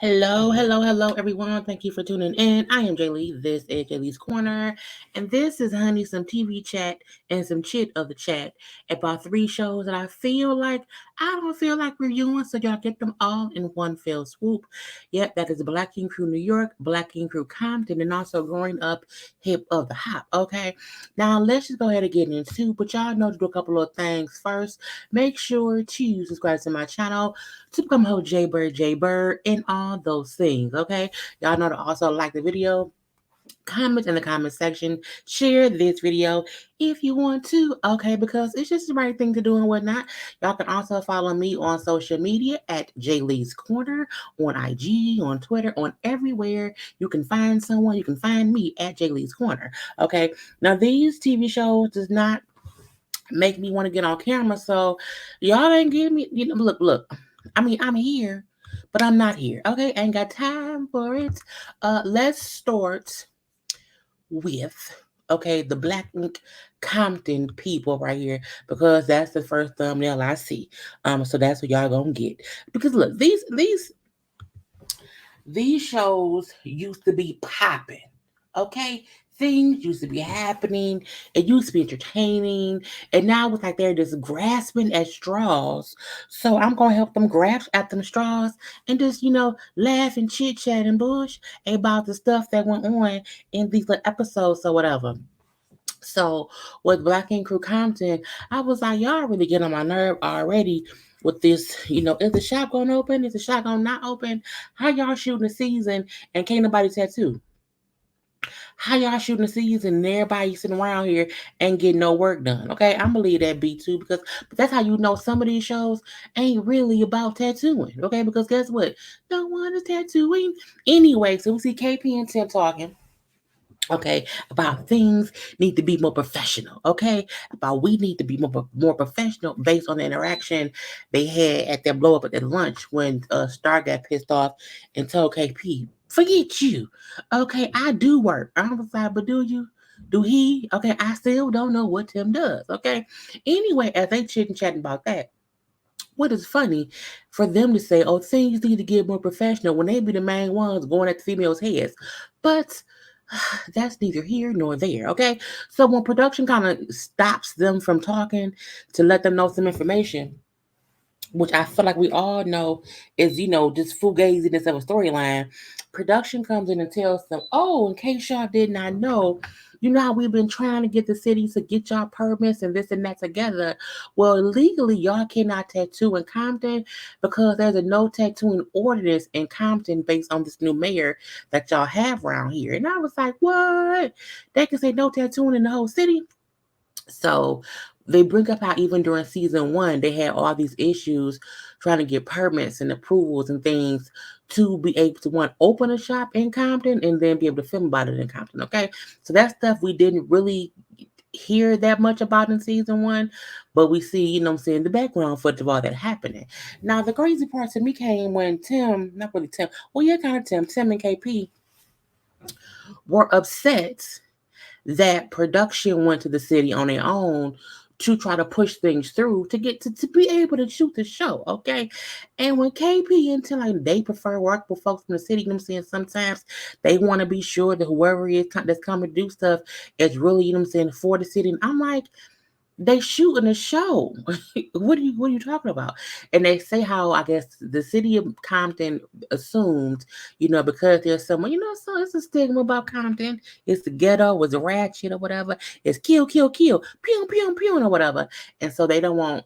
Hello, everyone. Thank you for tuning in. I am Jaylee. This is JayLeesCorner, and this is honey some TV chat and some chit of the chat about three shows that I don't feel like reviewing, so y'all get them all in one fell swoop. Yep, that is Black King Crew New York, Black King Crew Compton, and also Growing Up Hip of the Hop. Okay, now let's just go ahead and get into. But y'all know to do a couple of things first. Make sure to subscribe to my channel to become whole JayBird, and all those things. Okay, y'all know to also like the video, comment in the comment section, share this video if you want to, okay, because it's just the right thing to do and whatnot. Y'all can also follow me on social media at JayLeesCorner on IG, on Twitter, on everywhere you can find someone. You can find me at JayLeesCorner. Okay, now these TV shows does not make me want to get on camera, so y'all ain't give me, look. I mean, I'm here, but I'm not here. Okay, ain't got time for it. Let's start with the Black Ink Compton people right here because that's the first thumbnail I see. So that's what y'all gonna get. Because look, these shows used to be popping. Okay, things used to be happening. It used to be entertaining, and now it's like they're just grasping at straws. So I'm gonna help them grasp at them straws and just laugh and chit chat and bush about the stuff that went on in these little episodes or whatever. So with Black Ink Crew Compton, I was like, y'all really get on my nerve already with this. Is the shop gonna open? Is the shop gonna not open? How y'all shooting the season and can't nobody tattoo? How y'all shooting the season and everybody sitting around here and getting no work done? Okay, I'm gonna leave that be too but that's how you know some of these shows ain't really about tattooing. Okay, because guess what? No one is tattooing anyway. So we see KP and Tim talking, okay, about things need to be more professional, okay, about we need to be more professional based on the interaction they had at their blow up at their lunch when Star got pissed off and told KP, forget you, okay, I do work. I was like, but do he? Okay, I still don't know what Tim does. Okay, anyway, as they chit and chatting about that, what is funny for them to say, oh, things need to get more professional when they be the main ones going at the females' heads. But that's neither here nor there, okay? So when production kind of stops them from talking to let them know some information, which I feel like we all know is, just fugaziness of a storyline, production comes in and tells them, oh, in case y'all did not know, you know how we've been trying to get the city to get y'all permits and this and that together. Well, legally, y'all cannot tattoo in Compton because there's a no tattooing ordinance in Compton based on this new mayor that y'all have around here. And I was like, what? They can say no tattooing in the whole city? So they bring up how even during season one, they had all these issues trying to get permits and approvals and things to be able to open a shop in Compton and then be able to film about it in Compton. Okay. So that stuff we didn't really hear that much about in season one, but we see, I'm saying, the background footage of all that happening. Now the crazy part to me came when Tim, not really Tim, well yeah, kind of Tim and KP were upset that production went to the city on their own to try to push things through to get to be able to shoot the show, okay? And when KP and Tim, like, they prefer work with folks from the city, I'm saying, sometimes they want to be sure that whoever is that's coming to do stuff is really, I'm saying, for the city. And I'm like, they shooting a show. What are you talking about? And they say how I guess the city of Compton assumed, because there's someone, so it's a stigma about Compton. It's the ghetto, it's ratchet or whatever. It's kill, kill, kill, pew, pew, pew, or whatever. And so they don't want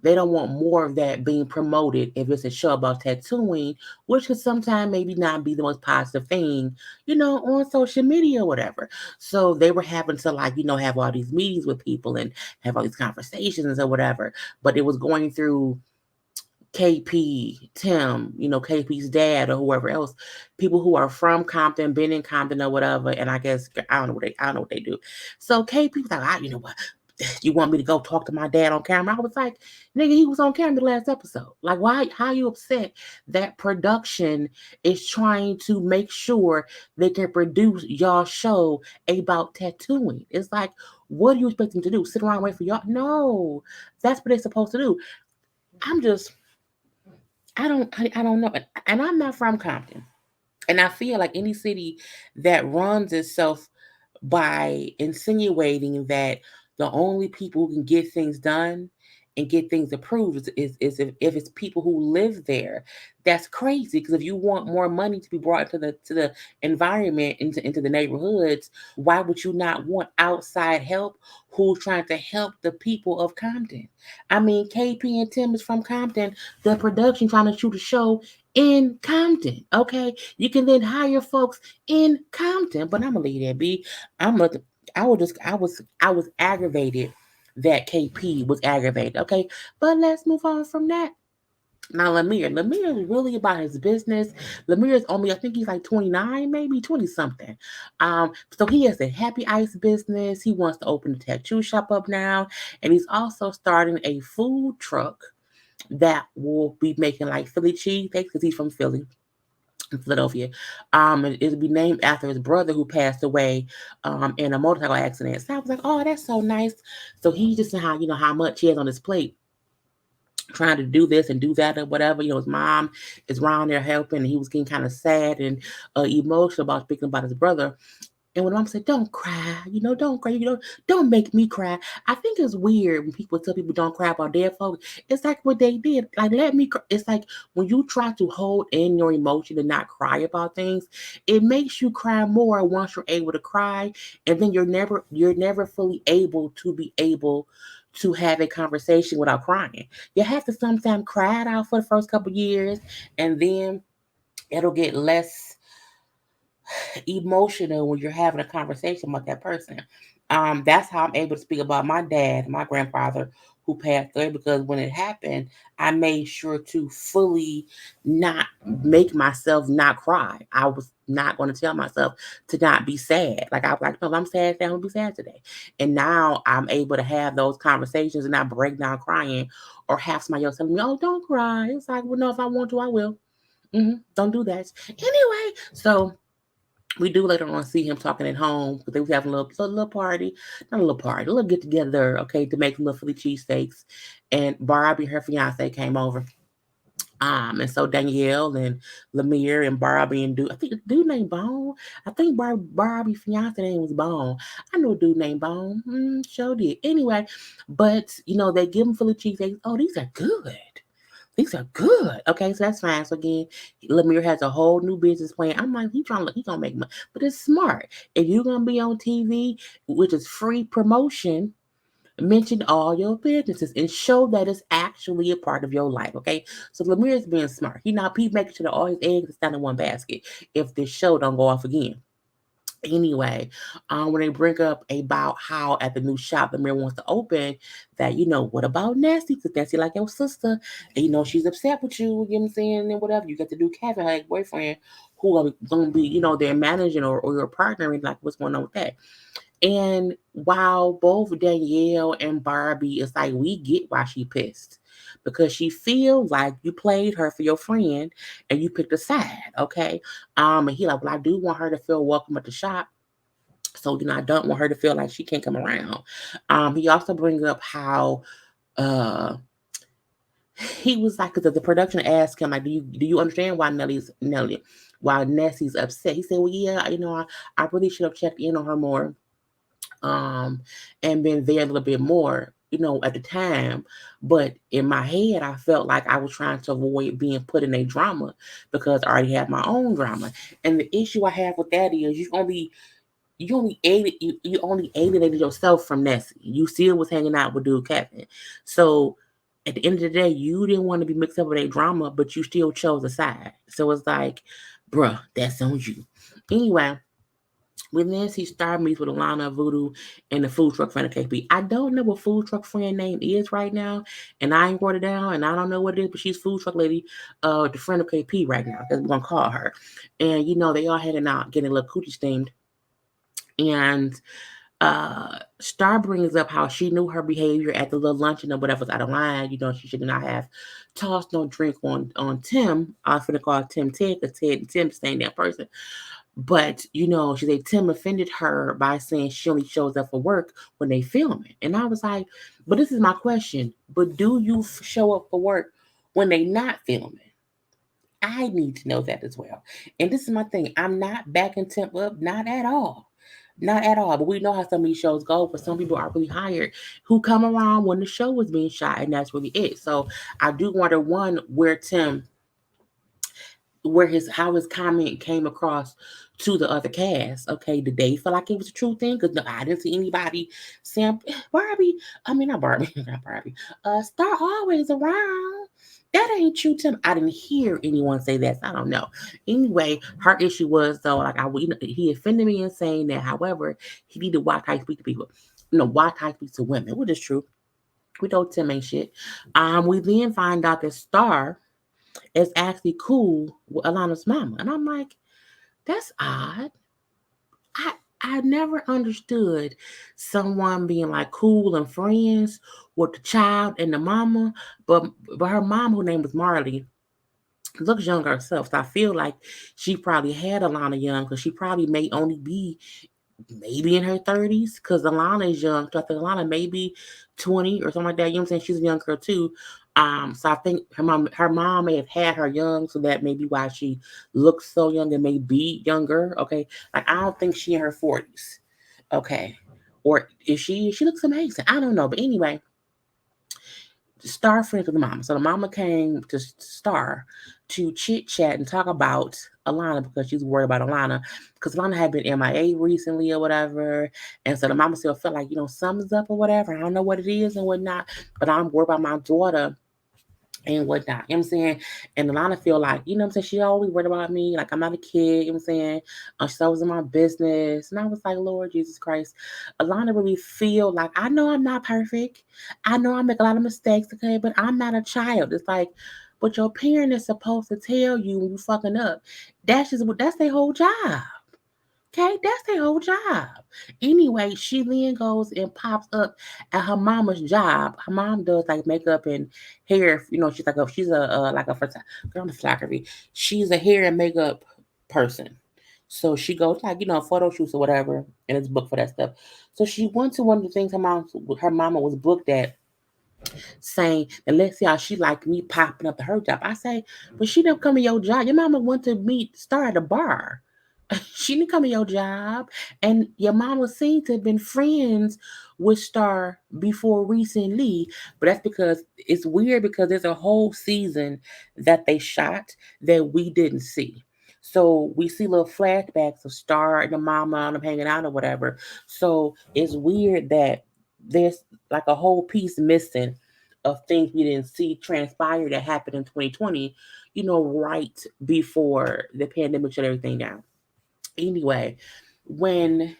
more of that being promoted if it's a show about tattooing, which could sometimes maybe not be the most positive thing, on social media or whatever. So they were having to have all these meetings with people and have all these conversations or whatever. But it was going through KP, Tim, KP's dad or whoever else, people who are from Compton, been in Compton or whatever. And I guess I don't know what they do. So KP was like, you know what? You want me to go talk to my dad on camera? I was like, nigga, he was on camera the last episode. Like, why? How you upset that production is trying to make sure they can produce y'all show about tattooing? It's like, what do you expect them to do? Sit around and wait for y'all? No, that's what they're supposed to do. I'm just I don't know. And I'm not from Compton. And I feel like any city that runs itself by insinuating that the only people who can get things done and get things approved is if it's people who live there. That's crazy, because if you want more money to be brought to the environment, into the neighborhoods, why would you not want outside help who's trying to help the people of Compton? I mean, KP and Tim is from Compton. The production trying to shoot a show in Compton. Okay, you can then hire folks in Compton, but I'm gonna leave that be. I'm gonna. I was aggravated that KP was aggravated. Okay, but let's move on from that. Now Lemire is really about his business. Lemire is only, I think he's like 29, maybe 20 something. So he has a happy ice business. He wants to open a tattoo shop up now, and he's also starting a food truck that will be making like Philly cheesesteaks, because he's from Philly, in Philadelphia. And it'll be named after his brother who passed away in a motorcycle accident. So I was like, oh, that's so nice. So he just how how much he has on his plate, trying to do this and do that or whatever. His mom is around there helping, and he was getting kind of sad and emotional about speaking about his brother. And when mom said, "Don't cry," don't cry, don't make me cry. I think it's weird when people tell people don't cry about dead folks. It's like what they did. Like, let me cry. It's like when you try to hold in your emotion and not cry about things, it makes you cry more once you're able to cry, and then you're never fully able to have a conversation without crying. You have to sometimes cry it out for the first couple years, and then it'll get less emotional when you're having a conversation with that person. That's how I'm able to speak about my dad, my grandfather, who passed away, because when it happened, I made sure to fully not make myself not cry. I was not going to tell myself to not be sad. Like, I was like, no, I'm sad today, I'm gonna be sad today. And now I'm able to have those conversations and not break down crying, or have somebody else telling me, oh, don't cry. It's like, well, no, if I want to, I will. Don't do that. Anyway, so we do later on see him talking at home, because they was having a little party, not a little party, a little get together, okay, to make little Philly cheesesteaks. And Barbie, her fiance, came over. And so Danielle and Lemire and Barbie and dude, I think the dude named Bone. I think Barbie fiance name was Bone. I know a dude named Bone. Sure did. Anyway, but they give him Philly cheesesteaks. Oh, these are good. These are good. Okay, so that's fine. So again, Lemire has a whole new business plan. I'm like, he gonna make money, but it's smart. If you're gonna be on TV, which is free promotion, mention all your businesses and show that it's actually a part of your life. Okay, so Lemire is being smart. He making sure that all his eggs are down in one basket. If this show don't go off again. Anyway, when they bring up about how at the new shop the mayor wants to open, that what about Nancy? Because Nancy like your sister, and she's upset with you. You know what I'm saying, and whatever. You got to do Kevin, her boyfriend, who are gonna be their managing, or your partner, and like what's going on with that. And while both Danielle and Barbie is like, we get why she pissed. Because she feels like you played her for your friend and you picked a side, okay? And he like, well, I do want her to feel welcome at the shop. So, I don't want her to feel like she can't come around. He also brings up how uh he was like, because the production asked him, like, do you understand why Nessie's upset? He said, well, yeah, I really should have checked in on her more, um, and been there a little bit more, at the time. But in my head, I felt like I was trying to avoid being put in a drama, because I already have my own drama. And the issue I have with that is you only alienated yourself from Nessie. You still was hanging out with dude Kevin. So at the end of the day, you didn't want to be mixed up with a drama, but you still chose a side. So it's like, bruh, that's on you. Anyway, when Nancy Star meets with Alana Voodoo and the food truck friend of KP. I don't know what food truck friend name is right now, and I ain't wrote it down, and I don't know what it is, but she's food truck lady, the friend of KP right now. That's what we're gonna call her. And they all hanging out, getting a little coochie steamed. And Star brings up how she knew her behavior at the little luncheon or whatever was out of line. She should not have tossed no drink on Tim. I was gonna call Tim Ted, because Ted and Tim the same damn person. But she said Tim offended her by saying she only shows up for work when they film it. And I was like, but this is my question. But do you show up for work when they not filming? I need to know that as well. And this is my thing. I'm not backing Temp up, not at all. Not at all. But we know how some of these shows go, but some people are really hired who come around when the show was being shot, and that's really it. So I do wonder, one, where his how his comment came across to the other cast. Okay, did they feel like it was a true thing? Because no, I didn't see anybody saying Barbie. I mean, not Barbie, not Barbie. Star always around. That ain't true, Tim. I didn't hear anyone say that. So I don't know. Anyway, her issue was though, like he offended me in saying that. However, he needed to watch how he speak to people. Watch how he speaks to women, which is true. We know Tim ain't shit. We then find out that Star is actually cool with Alana's mama. And I'm like, that's odd. I I never understood someone being like cool and friends with the child and the mama, but her mom, whose name was Marley, looks young herself. So I feel like she probably had Alana young because she probably may only be maybe in her 30s because Alana is young. So I think Alana may be 20 or something like that. You know what I'm saying? She's a young girl too. So I think her mom may have had her young, so that may be why she looks so young and may be younger. Okay. Like I don't think she in her 40s. Okay. Or is she looks amazing. I don't know. But anyway, Star friends with the mama. So the mama came to Star to chit chat and talk about Alana because she's worried about Alana because Alana had been MIA recently or whatever. And so the mama still felt like, something's up or whatever. I don't know what it is and whatnot, but I'm worried about my daughter and whatnot. You know what I'm saying? And Alana feel like, what I'm saying, she always worried about me. Like I'm not a kid, you know what I'm saying? She's always in my business. And I was like, Lord Jesus Christ. Alana really feel like I know I'm not perfect. I know I make a lot of mistakes, okay, but I'm not a child. It's like, but your parent is supposed to tell you when you fucking up. That's their whole job. Okay, that's their whole job. Anyway, she then goes and pops up at her mama's job. Her mom does like makeup and hair. She's a like a girl, I'm photography. She's a hair and makeup person. So she goes like photo shoots or whatever, and it's booked for that stuff. So she went to one of the things her mama was booked at, saying, and let's see how she like me popping up to her job. I say, but she didn't come to your job. Your mama went to meet Star at a bar. She didn't come to your job. And your mama seemed to have been friends with Star before recently. But that's because it's weird because there's a whole season that they shot that we didn't see. So we see little flashbacks of Star and the mama and them hanging out or whatever. So it's weird that there's like a whole piece missing of things we didn't see transpire that happened in 2020, right before the pandemic shut everything down. Anyway, when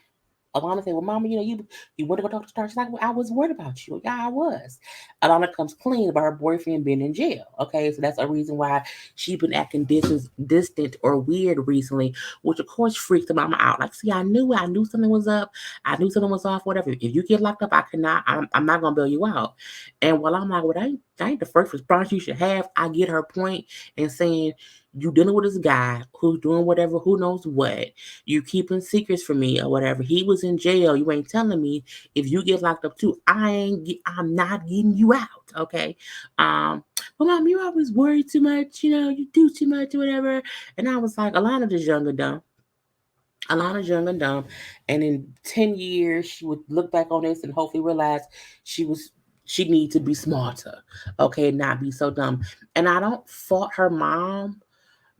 Alana said, "Well, Mama, you want to go talk to Star?" She's like, "Well, I was worried about you." Yeah, I was. Alana comes clean about her boyfriend being in jail. Okay, so that's a reason why she's been acting distant or weird recently, which of course freaks the mama out. Like, see, I knew it. I knew something was up. I knew something was off. Whatever. If you get locked up, I cannot. I'm not gonna bail you out. And while I'm like, well, that ain't the first response you should have. I get her point and saying. You dealing with this guy who's doing whatever, who knows what. You keeping secrets from me or whatever. He was in jail. You ain't telling me if you get locked up too. I'm not getting you out. Okay. But mom, you always worry too much. You do too much or whatever. And I was like, Alana just young and dumb. Alana's young and dumb. And in 10 years, she would look back on this and hopefully realize she was she need to be smarter. Okay, and not be so dumb. And I don't fault her mom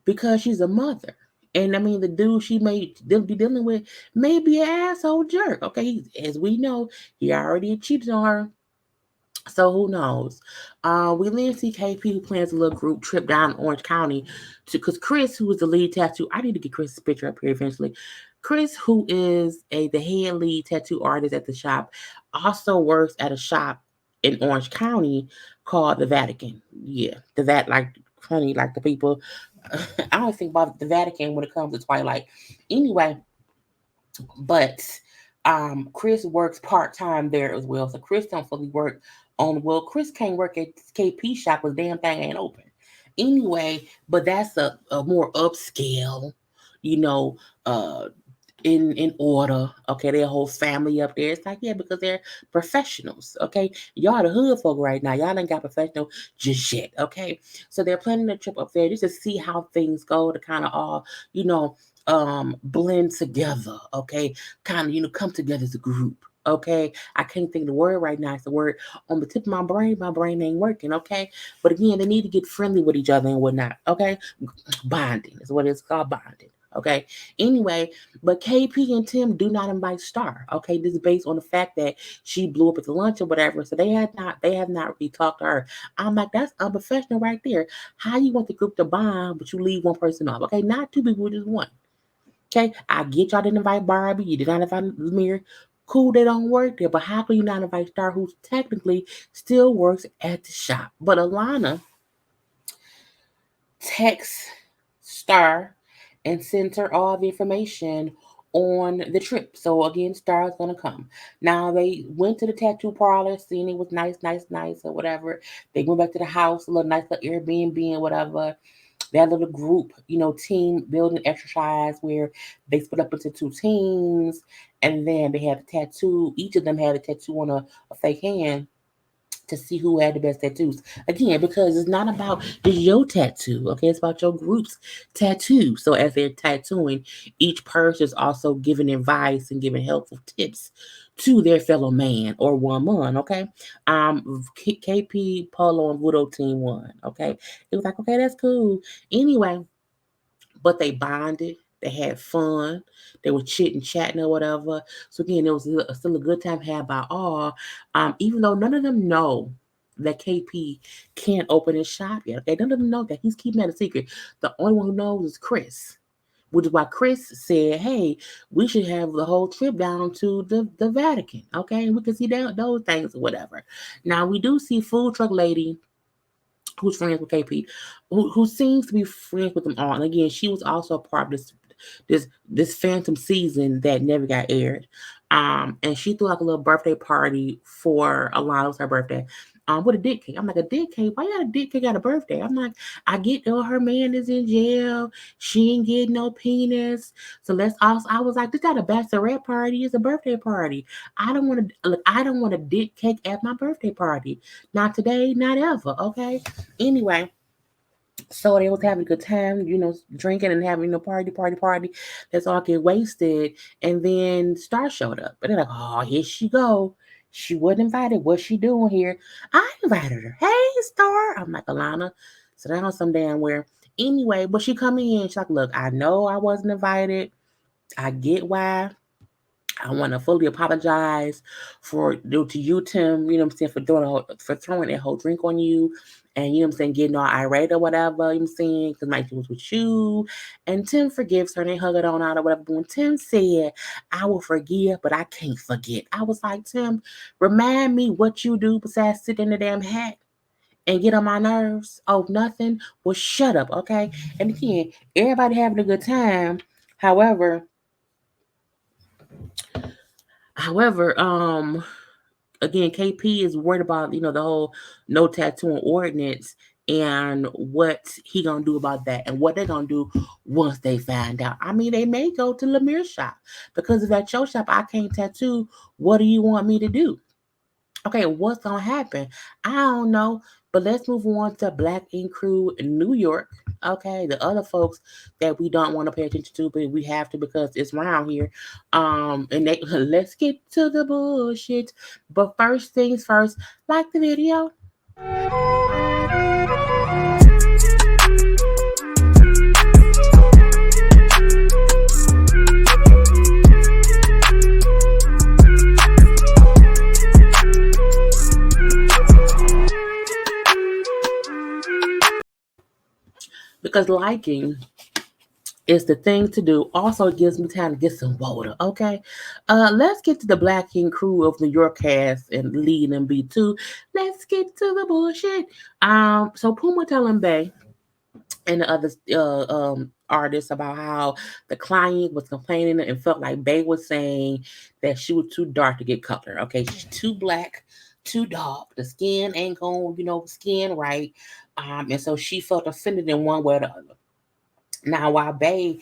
because she's a mother. And I mean, the dude she may be dealing with may be an asshole jerk. Okay, as we know, he already cheated on her. So who knows? We then see KP who plans a little group trip down Orange County because Chris, who is the lead tattoo, I need to get Chris's picture up here eventually. Chris, who is the head lead tattoo artist at the shop, also works at a shop in Orange County called the Vatican. Yeah, like honey, like the people. I don't think about the Vatican when it comes to Twilight. Anyway, but Chris works part time there as well. So Chris don't fully work on Chris can't work at KP shop because damn thing ain't open. Anyway, but that's a more upscale, you know, uh in order. Okay, their whole family up there. It's like, yeah, because they're professionals. Okay, y'all the hood folk right now. Y'all ain't got professional just yet. Okay, so they're planning a trip up there just to see how things go, to kind of all you know blend together. Okay, kind of come together as a group. Okay, I can't think of the word right now. It's the word on the tip of my brain. My brain ain't working. Okay, but again, they need to get friendly with each other and whatnot. Okay, bonding is what it's called, bonding. Okay. Anyway, but KP and Tim do not invite Star. Okay, this is based on the fact that she blew up at the lunch or whatever. So they have not really talked to her. I'm like, that's unprofessional right there. How you want the group to bond, but you leave one person off? Okay, not two people, just one. Okay, I get y'all didn't invite Barbie, you did not invite Lemire. Cool, they don't work there, but how can you not invite Star, who technically still works at the shop? But Alana texts Star and sends her all the information on the trip. So again, Star's gonna come. Now they went to the tattoo parlor, seeing it was nice, nice, nice, or whatever. They went back to the house, a little nice little Airbnb and whatever. That little group, team building exercise where they split up into two teams, and then they had a tattoo. Each of them had a tattoo on a fake hand to see who had the best tattoos. Again, because it's not about just your tattoo, okay? It's about your group's tattoo. So as they're tattooing, each person is also giving advice and giving helpful tips to their fellow man or woman, okay? KP Polo and Widow team won, okay? It was like, okay, that's cool. Anyway, but they bonded. They had fun. They were chitting, chatting, or whatever. So again, it was still a good time had by all. Even though none of them know that KP can't open his shop yet. Okay, none of them know that he's keeping that a secret. The only one who knows is Chris, which is why Chris said, "Hey, we should have the whole trip down to the Vatican. Okay, and we can see those things or whatever." Now we do see food truck lady who's friends with KP, who seems to be friends with them all. And again, she was also a part of this Phantom season that never got aired. And she threw like a little birthday party for Alana's her birthday. With a dick cake. I'm like, a dick cake? Why you got a dick cake at a birthday? I'm like, I get her man is in jail. She ain't getting no penis. So let's also I was like, this not a bachelorette party, it's a birthday party. I don't want a dick cake at my birthday party. Not today, not ever. Okay. Anyway, so they was having a good time, drinking and having a party, party, party. Let's all get wasted. And then Star showed up. And they're like, oh, here she go. She wasn't invited. What's she doing here? I invited her. Hey, Star. I'm like, Alana, sit down some damn where. Anyway, but she come in. She's like, look, I know I wasn't invited. I get why. I want to fully apologize to you, Tim. You know what I'm saying, for throwing that whole drink on you, and you know what I'm saying, getting all irate or whatever. You know what I'm saying, because my was with you, and Tim forgives her. And they hug it on out or whatever. But when Tim said, "I will forgive, but I can't forget," I was like, Tim, remind me what you do besides sit in the damn hat and get on my nerves. Oh, nothing. Well, shut up, okay? And again, everybody having a good time. However, however, again, KP is worried about the whole no tattooing ordinance and what he gonna do about that and what they're gonna do once they find out. I mean, they may go to Lemire's shop because if at your shop I can't tattoo, what do you want me to do? Okay, what's gonna happen? I don't know. But let's move on to Black Ink Crew in New York. Okay, the other folks that we don't want to pay attention to, but we have to because it's around here. And they let's get to the bullshit. But first things first, like the video. Because liking is the thing to do. Also, it gives me time to get some water. Okay, let's get to the Black King crew of New York cast and lead and B2. Let's get to the bullshit. So Puma telling Bay and the other artists about how the client was complaining and felt like Bay was saying that she was too dark to get color. Okay, she's too black, too dark. The skin ain't going, skin right. And so she felt offended in one way or the other. Now, while Bay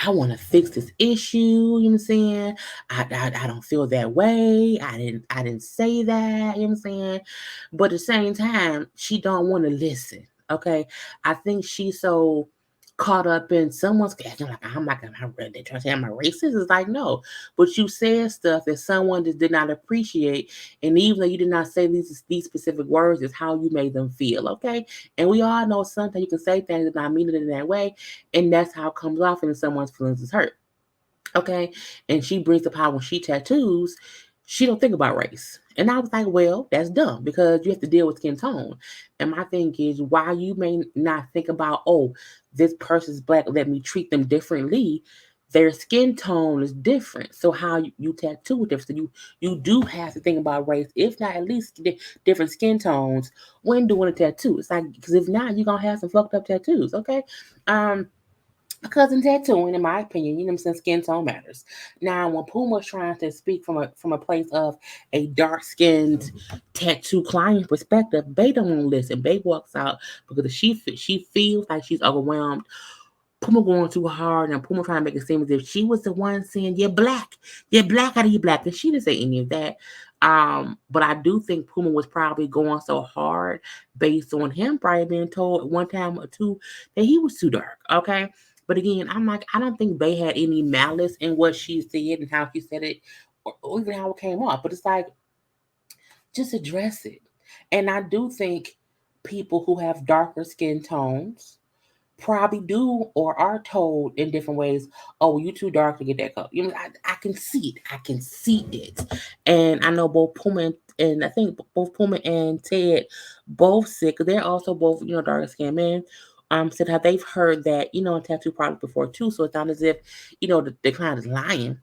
I want to fix this issue. You know what I'm saying? I don't feel that way. I didn't say that. You know what I'm saying? But at the same time, she don't want to listen. Okay, I think she's so caught up in someone's acting like they're trying to say I'm a racist. It's like no, but you said stuff that someone just did not appreciate, and even though you did not say these specific words, is how you made them feel. Okay, and we all know sometimes you can say things and not mean it in that way, and that's how it comes off, and someone's feelings is hurt. Okay, and she brings up how when she tattoos, she don't think about race. And I was like, well, that's dumb because you have to deal with skin tone. And my thing is, why you may not think about, oh, this person's black, let me treat them differently. Their skin tone is different, so how you tattoo with them. So you do have to think about race, if not at least different skin tones when doing a tattoo. It's like because if not, you're gonna have some fucked up tattoos. Okay, um, cousin tattooing, in my opinion, you know what I'm saying, skin tone matters. Now, when Puma's trying to speak from a place of a dark skinned tattoo client perspective, Bay don't want to listen. Bay walks out because she feels like she's overwhelmed. Puma going too hard, and Puma trying to make it seem as if she was the one saying, you're black, how do you black?" And she didn't say any of that. But I do think Puma was probably going so hard based on him probably being told one time or two that he was too dark. Okay. But again, I'm like, I don't think Bay had any malice in what she said and how she said it, or even how it came off. But it's like, just address it. And I do think people who have darker skin tones probably do or are told in different ways, oh, you too dark to get that color. You know, I can see it. I can see it. And I know both Puma and I think both Puma and Ted both said, because they're also both, dark skinned men, said how they've heard that, in tattoo products before too. So it's not as if, the client is lying.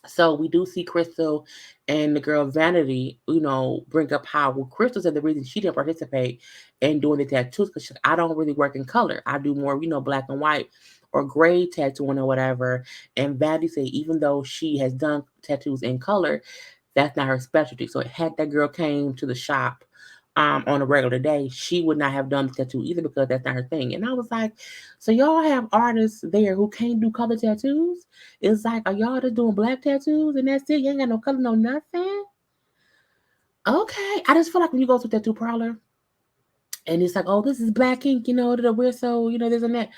So we do see Crystal and the girl Vanity, bring up how Crystal said the reason she didn't participate in doing the tattoos because I don't really work in color. I do more, black and white or gray tattooing or whatever. And Vanity said even though she has done tattoos in color, that's not her specialty. So had that girl came to the shop on a regular day, she would not have done the tattoo either because that's not her thing. And I was like, so y'all have artists there who can't do color tattoos? It's like, are y'all just doing black tattoos and that's it? You ain't got no color, no nothing? Okay. I just feel like when you go to a tattoo parlor and it's like, oh, this is black ink, we're so, this and that.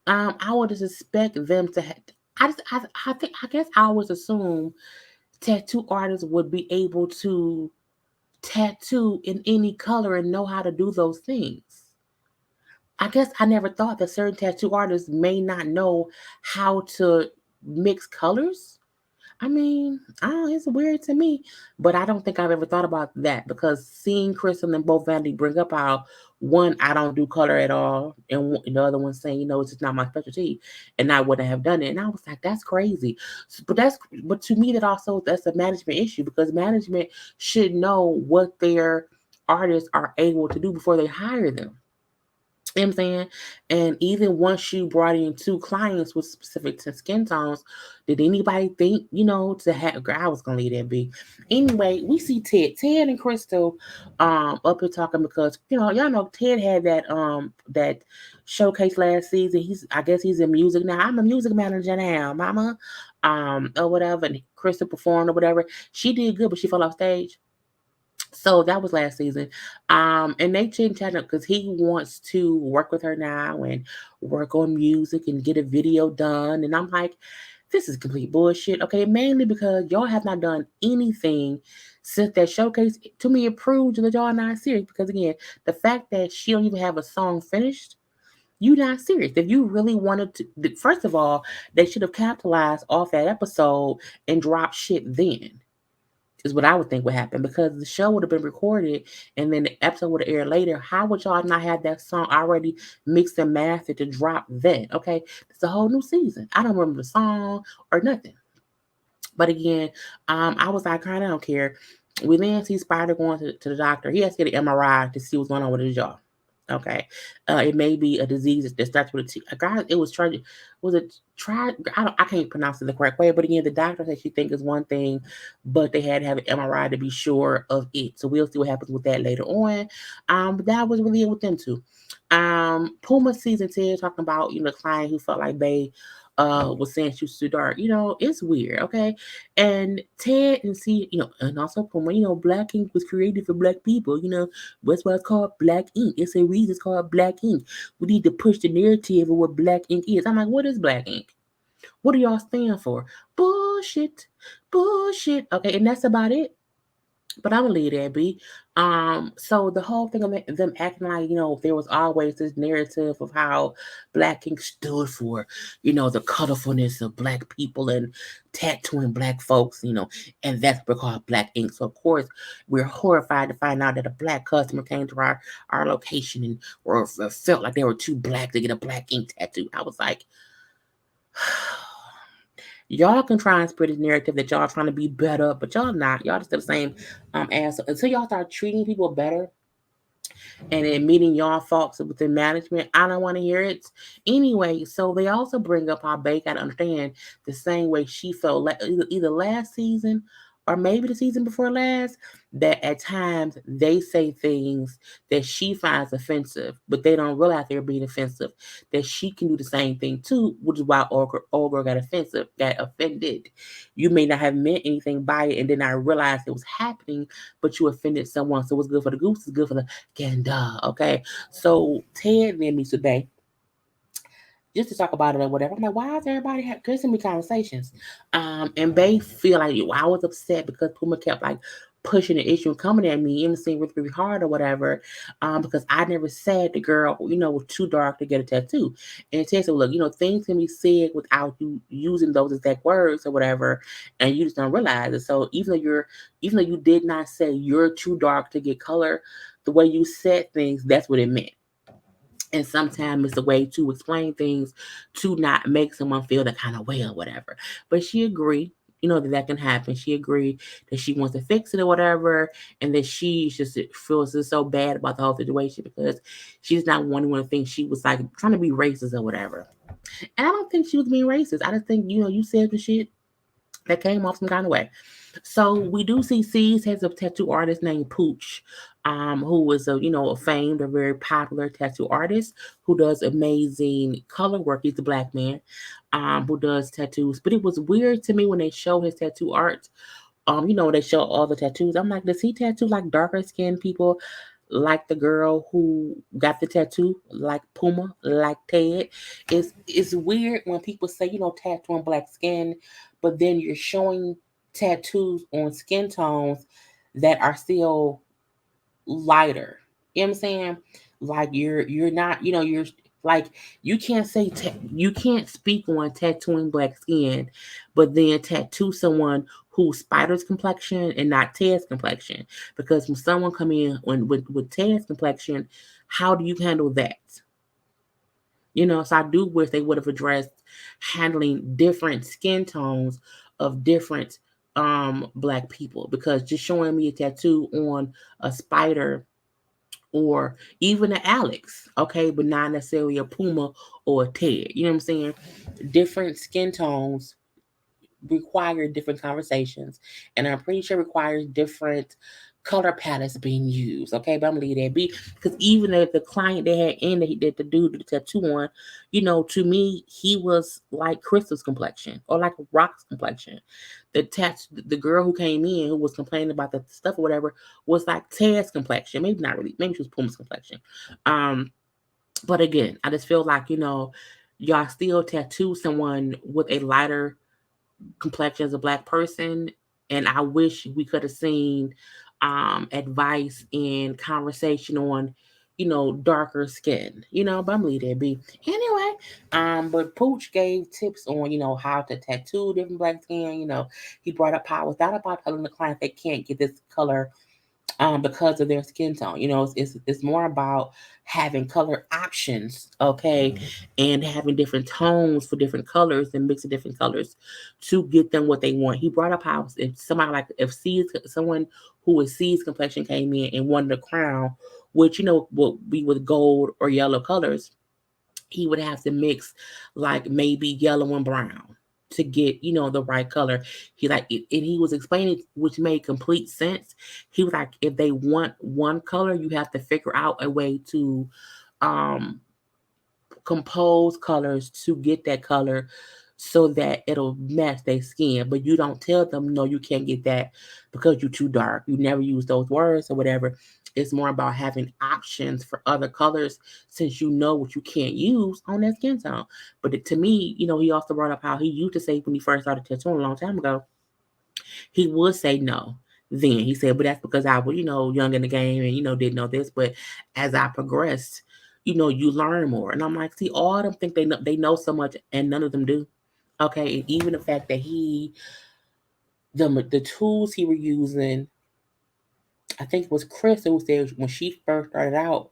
I would just expect them to have, I guess I always assume tattoo artists would be able to tattoo in any color and know how to do those things. I guess I never thought that certain tattoo artists may not know how to mix colors. I mean, I don't know, it's weird to me, but I don't think I've ever thought about that because seeing Crystal and both Vanity bring up how one, I don't do color at all, and the other one saying, it's just not my specialty, and I wouldn't have done it. And I was like, that's crazy. But to me, that's a management issue because management should know what their artists are able to do before they hire them. You know what I'm saying? And even once you brought in two clients with specific skin tones, did anybody think, to have girl, I was gonna leave that be. Anyway, we see Ted and Crystal up here talking because y'all know Ted had that showcase last season. I guess he's in music now. I'm a music manager now, mama. Or whatever, and Crystal performed or whatever. She did good, but she fell off stage. So that was last season. And they chit chatting because he wants to work with her now and work on music and get a video done. And I'm like, this is complete bullshit. Okay, mainly because y'all have not done anything since that showcase. To me, it proves that y'all are not serious. Because again, the fact that she don't even have a song finished, you not serious. If you really wanted to, first of all, they should have capitalized off that episode and dropped shit then is what I would think would happen because the show would have been recorded and then the episode would have aired later. How would y'all not have that song already mixed and mastered to drop then? Okay, it's a whole new season. I don't remember the song or nothing. But again, I was like, I don't care. We then see Spider going to the doctor. He has to get an MRI to see what's going on with his jaw. Okay, it may be a disease that starts with a T. A guy, it was trying. Was it tried? I can't pronounce it the correct way. But again, the doctor said she thinks it's one thing, but they had to have an MRI to be sure of it. So we'll see what happens with that later on. But that was really it with them two. Puma season 10 talking about the client who felt like they was saying she was too dark. It's weird, okay? And Ted and see, and also Puma, black ink was created for black people, that's why it's called black ink. It's a reason it's called black ink. We need to push the narrative of what black ink is. I'm like, what is black ink? What do y'all stand for? Bullshit. Bullshit. Okay, and that's about it. But I'm gonna leave that be. So the whole thing of them acting like, there was always this narrative of how black ink stood for, the colorfulness of black people and tattooing black folks, and that's what we call black ink. So of course we're horrified to find out that a black customer came to our location and or felt like they were too black to get a black ink tattoo. I was like, y'all can try and spread this narrative that y'all trying to be better, but y'all not. Y'all just the same asshole. Until y'all start treating people better and admitting y'all faults within management, I don't want to hear it. Anyway, so they also bring up how Bae got to understand the same way she felt either last season or maybe the season before last, that at times they say things that she finds offensive, but they don't realize they're being offensive, that she can do the same thing too, which is why Olga got offended. You may not have meant anything by it and then I realized it was happening, but you offended someone. So what's good for the goose is good for the gander, okay? So Ted and me today, just to talk about it or whatever. I'm like, why is everybody giving me conversations? And they feel like I was upset because Puma kept like pushing the issue and coming at me, even seemed really, really hard or whatever. Because I never said the girl, was too dark to get a tattoo. And Ted said, look, things can be said without you using those exact words or whatever, and you just don't realize it. So even though you did not say you're too dark to get color, the way you said things, that's what it meant. And sometimes it's a way to explain things to not make someone feel that kind of way or whatever. But she agreed, that can happen. She agreed that she wants to fix it or whatever, and that she just feels so bad about the whole situation because she's not wanting to think she was like trying to be racist or whatever. And I don't think she was being racist. I just think, you said the shit that came off some kind of way. So we do see C's has a tattoo artist named Pooch, who was a famed or very popular tattoo artist who does amazing color work. He's a black man, who does tattoos. But it was weird to me when they show his tattoo art. They show all the tattoos. I'm like, does he tattoo like darker skinned people? Like the girl who got the tattoo, like Puma, like Ted. It's weird when people say, tattooing black skin, but then you're showing tattoos on skin tones that are still lighter. You know what I'm saying? Like you're not, you're like you can't speak on tattooing black skin, but then tattoo someone who's Spider's complexion and not Ted's complexion. Because when someone come in with Ted's complexion, how do you handle that? So I do wish they would have addressed handling different skin tones of different black people, because just showing me a tattoo on a Spider or even an Alex, okay, but not necessarily a Puma or a Ted. You know what I'm saying? Different skin tones require different conversations, and I'm pretty sure requires different color palettes being used. Okay, but I'm gonna leave that be, because even if the client they had in that he did the dude the tattoo on, to me he was like Crystal's complexion or like Rock's complexion. The girl who came in who was complaining about the stuff or whatever was like Ted's complexion. Maybe not really. Maybe she was Puma's complexion. Um, but again, I just feel like y'all still tattoo someone with a lighter complexion as a black person, and I wish we could have seen advice and conversation on darker skin, but I'm leave that be anyway. But Pooch gave tips on how to tattoo different black skin. He brought up how it's not about telling the client they can't get this color because of their skin tone. It's more about having color options, okay, and having different tones for different colors and mixing different colors to get them what they want. He brought up how if someone who is C's complexion came in and wanted a crown, which would be with gold or yellow colors, he would have to mix like maybe yellow and brown to get the right color. And he was explaining, which made complete sense. He was like, if they want one color, you have to figure out a way to um compose colors to get that color so that it'll match their skin. But you don't tell them, no, you can't get that because you're too dark. You never use those words or whatever. It's more about having options for other colors since you know what you can't use on that skin tone. But to me, he also brought up how he used to say when he first started tattooing a long time ago, he would say no. Then he said, but that's because I was, young in the game and, didn't know this. But as I progressed, you learn more. And I'm like, see, all of them think they know so much and none of them do. Okay. And even the fact that the tools he was using, I think it was Chris who said when she first started out,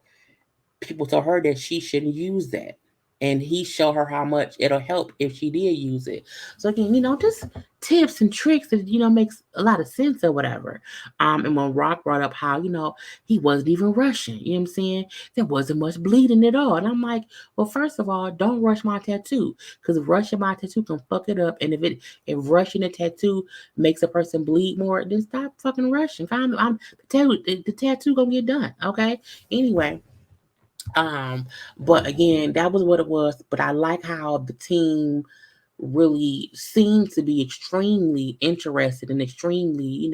people told her that she shouldn't use that. And he showed her how much it'll help if she did use it. So again, just tips and tricks that makes a lot of sense or whatever. And when Rock brought up how he wasn't even rushing, you know what I'm saying? There wasn't much bleeding at all, and I'm like, well, first of all, don't rush my tattoo because rushing my tattoo can fuck it up. And if rushing a tattoo makes a person bleed more, then stop fucking rushing. The tattoo gonna get done, okay? Anyway. Um, but again, that was what it was. But I like how the team really seemed to be extremely interested and extremely,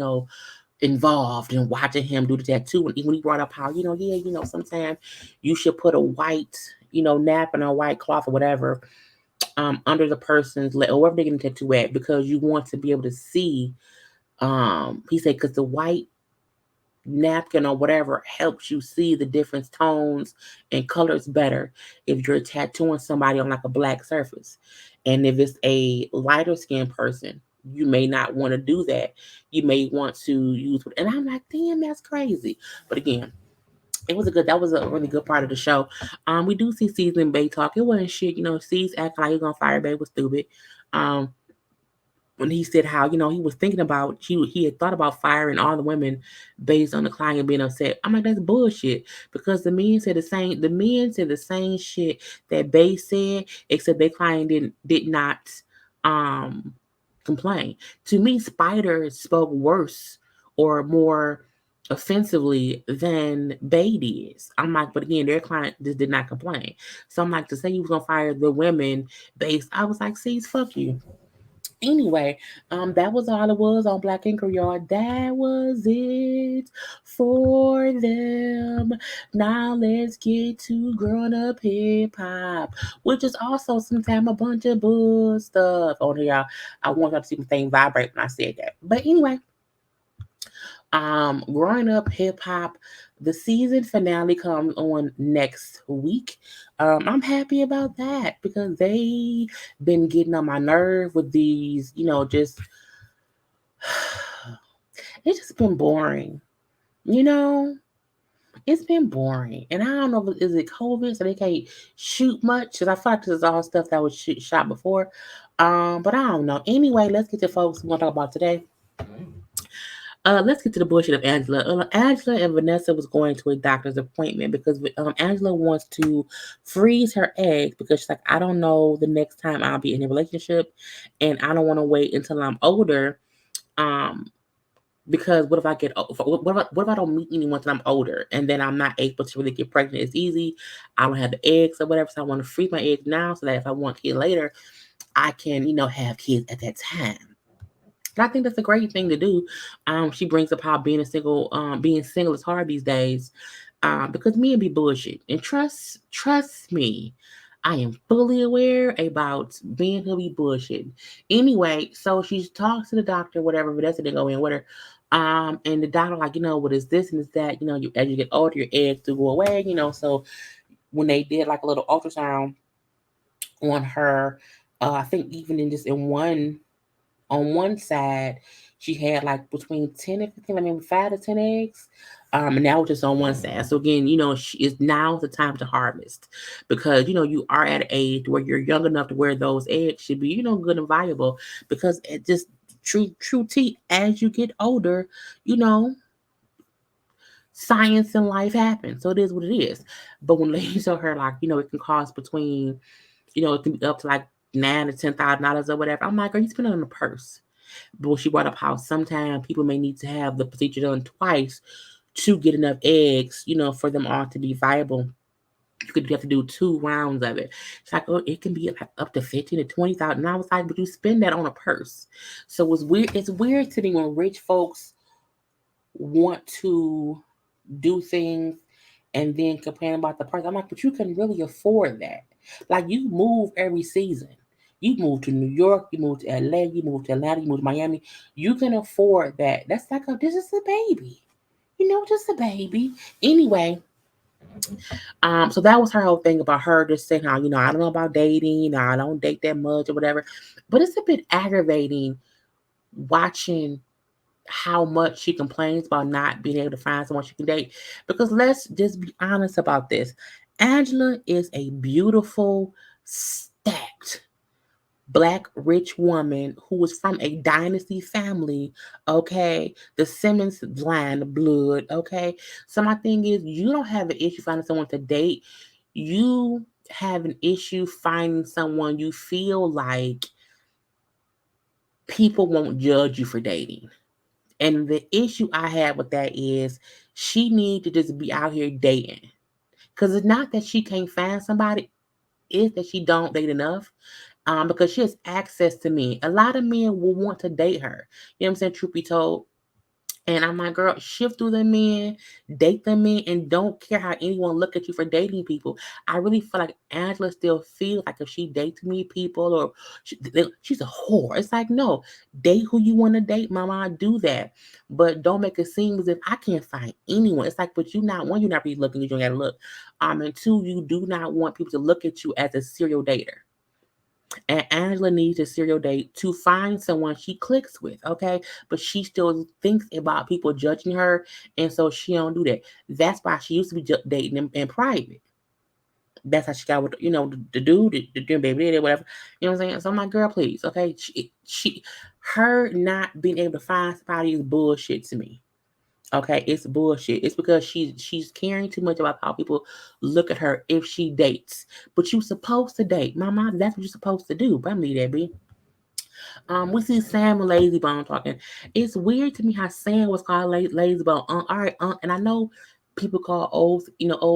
involved in watching him do the tattoo. And when he brought up how, yeah, sometimes you should put a white, napkin or white cloth or whatever, under the person's leg or wherever they're getting a tattoo at because you want to be able to see. He said, because the white napkin or whatever helps you see the different tones and colors better if you're tattooing somebody on like a black surface. And if it's a lighter skinned person, you may not want to do that. You may want to use, and I'm like, damn, that's crazy. But again, that was a really good part of the show. We do see C's and Bay talk. It wasn't shit, C's acting like he's gonna fire Bay was stupid. Um, when he said how he was thinking about he had thought about firing all the women based on the client being upset. I'm like, that's bullshit because the men said the same shit that Bay said, except their client did not um complain. To me, Spider spoke worse or more offensively than Bay did. I'm like, but again, their client just did not complain. So I'm like, to say you was gonna fire the women based, I was like, see, fuck you. Anyway, that was all it was on Black Anchor, y'all. That was it for them. Now let's get to growing up hip hop, which is also sometimes a bunch of bull stuff. Oh, y'all, I want y'all to see my thing vibrate when I said that. But anyway, growing up hip hop, the season finale comes on next week. I'm happy about that because they been getting on my nerve with these, just it's just been boring. You know, it's been boring, and I don't know if is it COVID so they can't shoot much. Cause I feel like this is all stuff that was shot before. But I don't know. Anyway, let's get to folks we want to talk about today. Let's get to the bullshit of Angela. Angela and Vanessa was going to a doctor's appointment because Angela wants to freeze her eggs because she's like, I don't know the next time I'll be in a relationship, and I don't want to wait until I'm older. Um, because what if I get what if I don't meet anyone until I'm older and then I'm not able to really get pregnant? It's easy. I don't have the eggs or whatever, so I want to freeze my eggs now so that if I want kids later, I can have kids at that time. And I think that's a great thing to do. She brings up how being single is hard these days, because men be bullshit. And trust me, I am fully aware about men who be bullshit. Anyway, so she talks to the doctor, whatever, but that's didn't go in with her. And the doctor like, what is this and is that? As you get older, your eggs do go away. So when they did like a little ultrasound on her, I think even in just in one on one side, she had like between 10 and 15, I mean 5 to 10 eggs. And that was just on one side. So again, she is now the time to harvest because you are at an age where you're young enough to where those eggs should be, good and viable because it just true tea as you get older, you know, science and life happens. So it is what it is. But when ladies tell her like, it can cost between, it can be up to like $9,000 to $10,000 or whatever. I'm like, are you spending on a purse? But when she brought up how sometimes people may need to have the procedure done twice to get enough eggs, for them all to be viable You have to do 2 rounds of it. It's like, oh, it can be like up to 15 to 20,000. And I was like, but you spend that on a purse. So it's weird. It's weird to me when rich folks want to do things and then complain about the price. I'm like, but you can really afford that. Like you move every season. You move to New York, you move to LA, you move to Atlanta, you move to Miami. You can afford that. That's like this is a baby. Just a baby. Anyway, so that was her whole thing about her just saying how, I don't know about dating, I don't date that much or whatever. But it's a bit aggravating watching how much she complains about not being able to find someone she can date. Because let's just be honest about this. Angela is a beautiful, stacked, black rich woman who was from a dynasty family, okay? The Simmons line of blood, okay? So my thing is, you don't have an issue finding someone to date. You have an issue finding someone you feel like people won't judge you for dating. And the issue I have with that is she need to just be out here dating. Because it's not that she can't find somebody, it's that she don't date enough. Because she has access to men. A lot of men will want to date her. You know what I'm saying? Truth be told. And I'm like, girl, shift through the men, date the men, and don't care how anyone look at you for dating people. I really feel like Angela still feels like if she dates me people or she's a whore. It's like, no, date who you want to date, mama. Do that, but don't make it seem as if I can't find anyone. It's like, but you not one, you're not really looking, you don't gotta look. And two, you do not want people to look at you as a serial dater. And Angela needs a serial date to find someone she clicks with, okay? But she still thinks about people judging her, and so she don't do that. That's why she used to be dating in private. That's how she got with the dude, the baby daddy, whatever. You know what I'm saying? So I'm like, girl, please, okay? Her not being able to find somebody is bullshit to me. Okay, it's bullshit. It's because she's caring too much about how people look at her if she dates. But you supposed to date. Mama, that's what you're supposed to do. But I'm leave that be. We see Sam and Lazy Bone talking. It's weird to me how Sam was called Lazy Bone. All right, and I know people call old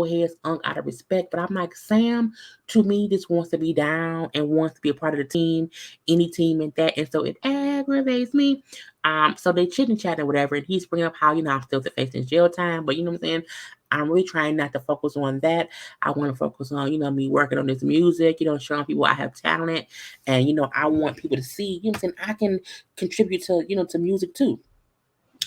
heads out of respect, but I'm like, Sam to me just wants to be down and wants to be a part of the team, any team and that, and so it aggravates me. So they chit and chat or whatever, and he's bringing up how I'm still facing jail time, but you know what I'm saying. I'm really trying not to focus on that. I want to focus on, me working on this music, showing people I have talent. And, I want people to see, I'm saying, I can contribute to music too.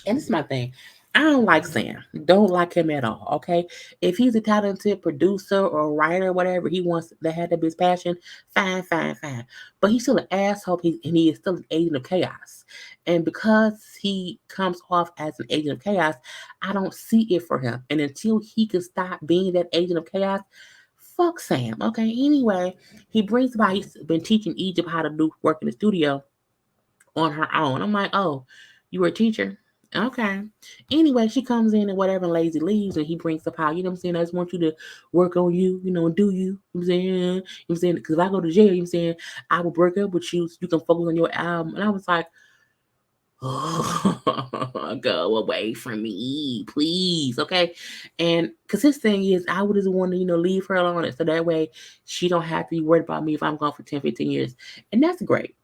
And this is my thing. I don't like Sam. Don't like him at all. Okay. If he's a talented producer or writer, or whatever he wants to have that his passion, fine, fine, fine. But he's still an asshole. And he is still an agent of chaos. And because he comes off as an agent of chaos, I don't see it for him. And until he can stop being that agent of chaos, fuck Sam. Okay. Anyway, he brings about he's been teaching Egypt how to do work in the studio on her own. I'm like, oh, you were a teacher? Okay. Anyway, she comes in and whatever, and Lazy leaves, and he brings up how, what I'm saying, I just want you to work on you, and do you. I'm saying, I'm saying, because if I go to jail, I'm saying, I will break up with you so you can focus on your album. And I was like, oh, go away from me, please, okay? And because his thing is, I would just want to, leave her alone, so that way she don't have to be worried about me if I'm gone for 10, 15 years. And that's great.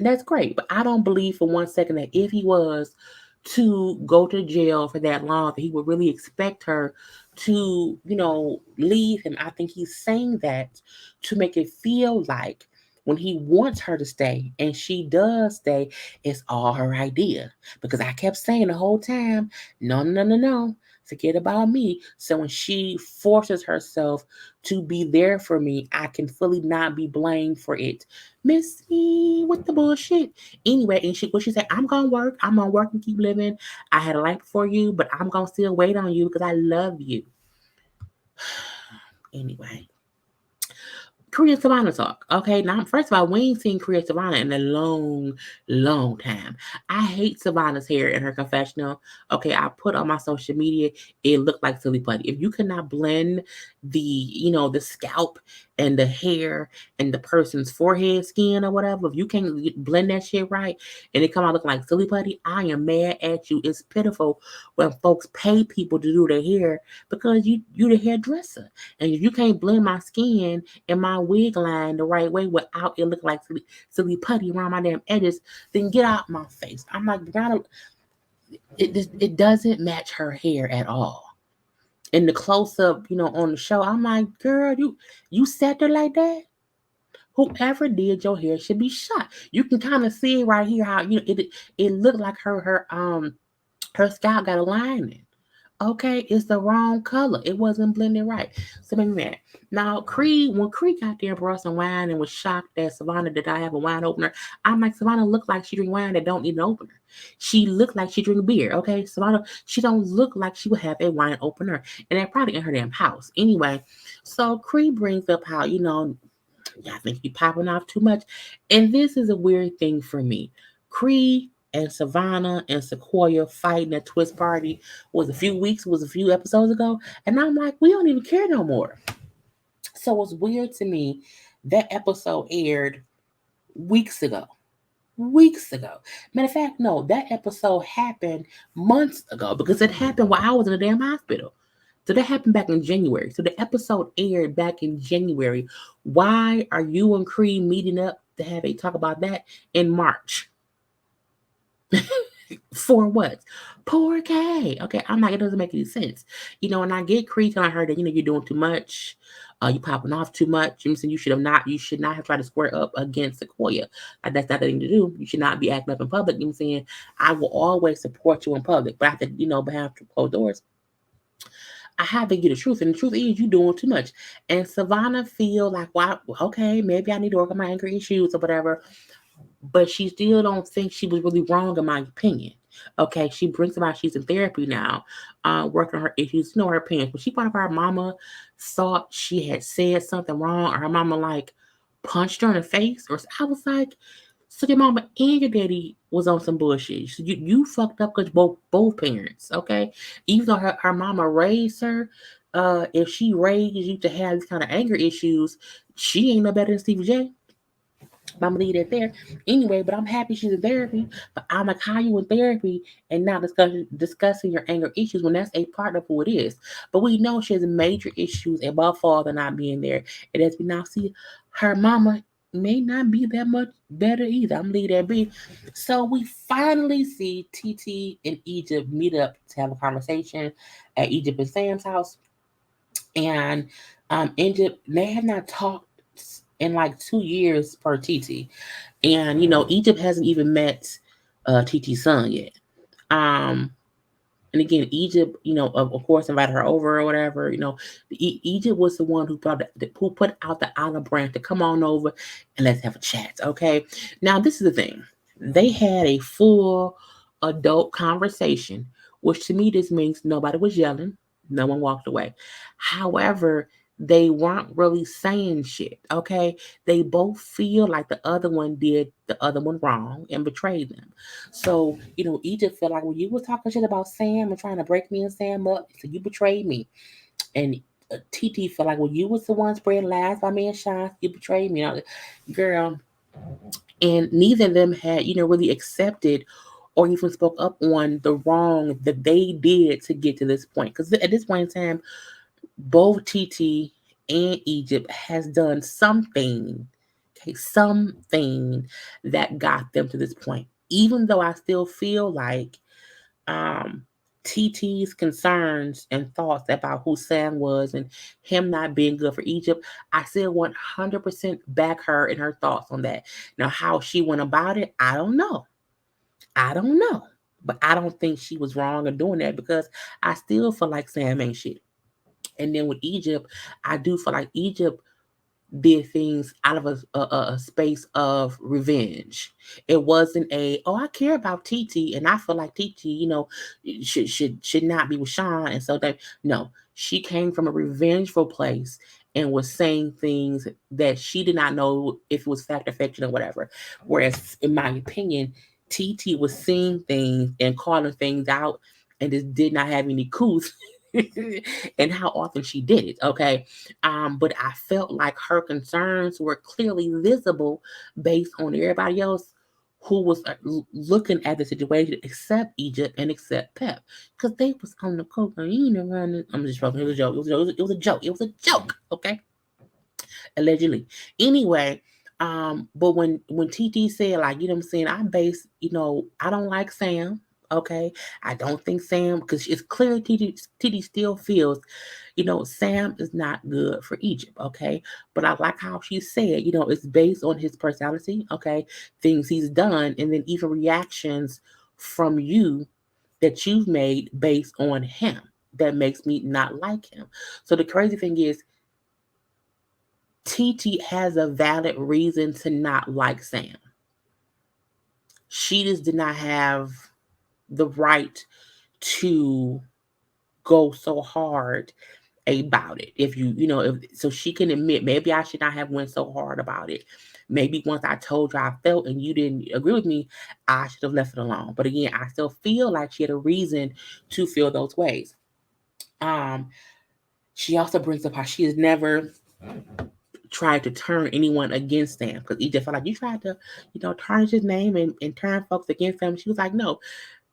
That's great, but I don't believe for one second that if he was to go to jail for that long, that he would really expect her to, leave him. I think he's saying that to make it feel like when he wants her to stay and she does stay, it's all her idea. Because I kept saying the whole time, no, no, no, no, no. Forget about me. So when she forces herself to be there for me, I can fully not be blamed for it. Miss me with the bullshit. Anyway, and she said, I'm gonna work and keep living. I had a life for you, but I'm gonna still wait on you because I love you. Anyway. Korean Savannah talk. Okay, now first of all, we ain't seen Korean Savannah in a long, long time. I hate Savannah's hair in her confessional. Okay, I put on my social media, it looked like silly putty. If you cannot blend the scalp and the hair and the person's forehead skin or whatever, if you can't blend that shit right and it come out looking like silly putty, I am mad at you. It's pitiful when folks pay people to do their hair because you the hairdresser. And if you can't blend my skin and my wig line the right way without it looking like silly putty around my damn edges, then get out my face. I'm like, Brianna, it doesn't match her hair at all. In the close up, on the show, I'm like, girl, you set her like that. Whoever did your hair should be shot. You can kind of see right here how it looked like her scalp got a lining. Okay, it's the wrong color. It wasn't blended right. So maybe that. Now, when Creed got there and brought some wine and was shocked that Savannah did I have a wine opener, I'm like, Savannah looked like she drink wine that don't need an opener. She looked like she drink beer. Okay, Savannah, she don't look like she would have a wine opener, and that probably in her damn house. Anyway, so Creed brings up how I think you popping off too much. And this is a weird thing for me. Cree and Savannah and Sequoia fighting at Twist Party was a few episodes ago. And I'm like, we don't even care no more. So it's weird to me that episode aired weeks ago. Weeks ago. Matter of fact, no, that episode happened months ago because it happened while I was in the damn hospital. So that happened back in January. So the episode aired back in January. Why are you and Creed meeting up to have a talk about that in March? For what? Poor K. Okay, I'm like, it doesn't make any sense. And I get Creed telling her that, you're doing too much. You popping off too much. I'm saying you should not have tried to square up against Sequoia. Like, that's not the thing to do. You should not be acting up in public. I'm saying I will always support you in public, but I have to, behind closed doors. I have to get the truth, and the truth is you doing too much. And Savannah feel like, well, okay, maybe I need to work on my anger issues or whatever, but she still don't think she was really wrong in my opinion. Okay, she brings about she's in therapy now, working on her issues, her opinions. But she thought her mama thought she had said something wrong, or her mama like punched her in the face, or I was like, so your mama and your daddy was on some bullshit. So you fucked up because both parents, okay? Even though her mama raised her, if she raised you to have these kind of anger issues, she ain't no better than Stevie J. I'm gonna leave it there anyway. But I'm happy she's in therapy. But I'm like, how you in therapy and not discussing your anger issues when that's a part of who it is. But we know she has major issues above father not being there, and as we now see, her mama may not be that much better either. I'm gonna leave that be. So we finally see TT and Egypt meet up to have a conversation at Egypt and Sam's house, and Egypt they have not talked in like 2 years per TT. And Egypt hasn't even met TT's son yet. Um, and again, Egypt, of course, invited her over or whatever. Egypt was the one who put out the olive branch to come on over and let's have a chat. Okay. Now this is the thing. They had a full adult conversation, which to me this means nobody was yelling, no one walked away. However, they weren't really saying shit. Okay. They both feel like the other one did the other one wrong and betrayed them. So, Egypt felt like when you was talking shit about Sam and trying to break me and Sam up, so you betrayed me. And TT felt like, well, you was the one spreading lies by me and Sean, you betrayed me. Girl, and neither of them had, really accepted or even spoke up on the wrong that they did to get to this point. Because at this point in time, both TT and Egypt has done something, okay, something that got them to this point. Even though I still feel like um, TT's concerns and thoughts about who Sam was and him not being good for Egypt, I still 100% back her in her thoughts on that. Now, how she went about it, I don't know. I don't know. But I don't think she was wrong in doing that because I still feel like Sam ain't shit. And then with Egypt, I do feel like Egypt did things out of a space of revenge. It wasn't oh, I care about TT and I feel like TT, should not be with Sean. And so that no, she came from a revengeful place and was saying things that she did not know if it was fact or fiction or whatever. Whereas, in my opinion, TT was seeing things and calling things out and just did not have any couth and how often she did it. Okay. But I felt like her concerns were clearly visible based on everybody else who was looking at the situation except Egypt and except Pep, because they was on the cocaine around it. I'm just joking. It was a joke. It was a joke. It was a joke. Okay, allegedly. Anyway, but when TT said, like, you know what I'm saying, I base, I don't like Sam. Okay, I don't think Sam, because it's clear TT still feels, Sam is not good for Egypt. Okay, but I like how she said, it's based on his personality. Okay, things he's done, and then even reactions from you that you've made based on him that makes me not like him. So the crazy thing is, TT has a valid reason to not like Sam. She just did not have the right to go so hard about it. If so she can admit, maybe I should not have went so hard about it. Maybe once I told you I felt and you didn't agree with me, I should have left it alone. But again, I still feel like she had a reason to feel those ways. She also brings up how she has never tried to turn anyone against Sam, because Egypt felt like you tried to, tarnish his name and turn folks against him. She was like, no,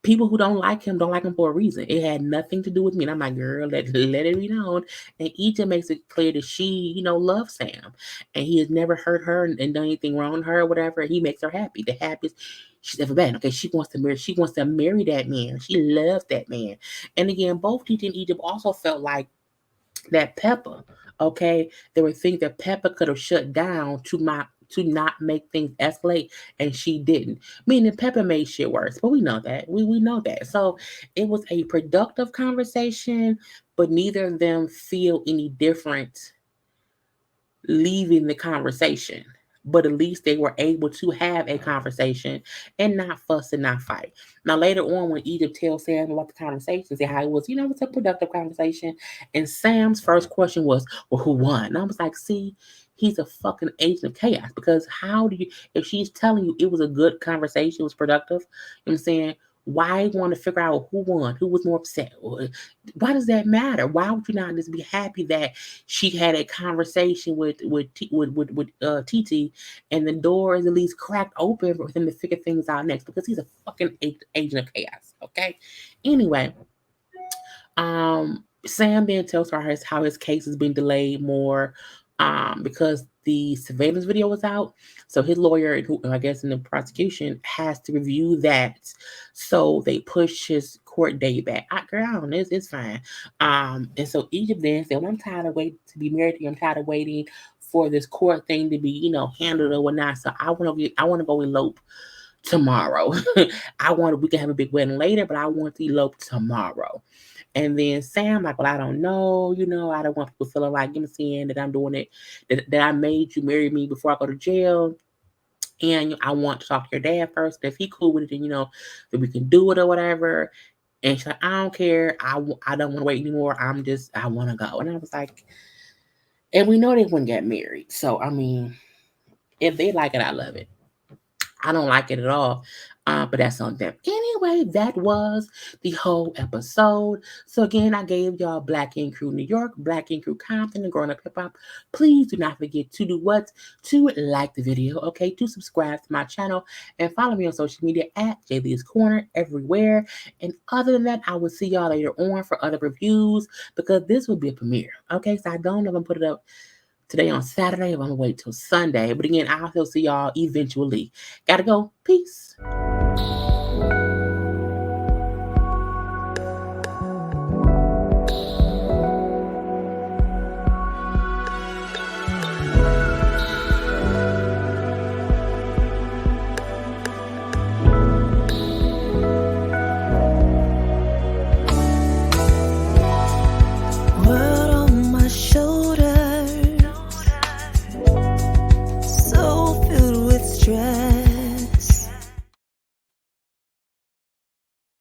people who don't like him for a reason. It had nothing to do with me. And I'm like, girl, let it be known. And Egypt makes it clear that she, loves Sam. And he has never hurt her and done anything wrong to her or whatever. He makes her happy. The happiest she's ever been. Okay, she wants to marry that man. She loves that man. And again, both Titi and Egypt also felt like that Pepper, okay, there were things that Pepper could have shut down to not make things escalate, and she didn't. Meaning Pepper made shit worse, but we know that. We know that. So it was a productive conversation, but neither of them feel any different leaving the conversation. But at least they were able to have a conversation and not fuss and not fight. Now, later on, when Egypt tells Sam about the conversation, and how it was, it's a productive conversation. And Sam's first question was, well, who won? And I was like, see, he's a fucking agent of chaos. Because how do you, if she's telling you it was a good conversation, it was productive, you know what I'm saying? Why want to figure out who won, who was more upset? Why does that matter? Why would you not just be happy that she had a conversation with TT, and the door is at least cracked open for him to figure things out next, because he's a fucking agent of chaos. Okay. Anyway, Sam then tells her how his case has been delayed more because the surveillance video was out. So his lawyer, who I guess in the prosecution, has to review that. So they push his court date back. Girl, it's fine. And so Egypt then said, well, I'm tired of waiting to be married to you. I'm tired of waiting for this court thing to be, handled or whatnot. So I want to go elope tomorrow. We can have a big wedding later, but I want to elope tomorrow. And then Sam, like, well, I don't know, I don't want people feeling like, saying that I'm doing it, that I made you marry me before I go to jail. And I want to talk to your dad first. If he cool with it, then, that we can do it or whatever. And she's like, I don't care. I don't want to wait anymore. I want to go. And I was like, and we know they wouldn't get married. So, I mean, if they like it, I love it. I don't like it at all. But that's on them. Anyway, that was the whole episode. So again, I gave y'all Black Ink Crew New York, Black Ink Crew Compton, and Growing Up Hip Hop. Please do not forget to do what? To like the video, okay? To subscribe to my channel and follow me on social media at JayLeesCorner everywhere. And other than that, I will see y'all later on for other reviews, because this will be a premiere, okay? So I don't know if I'm put it up today on Saturday, I'm gonna wait till Sunday. But again, I'll see y'all eventually. Gotta go. Peace.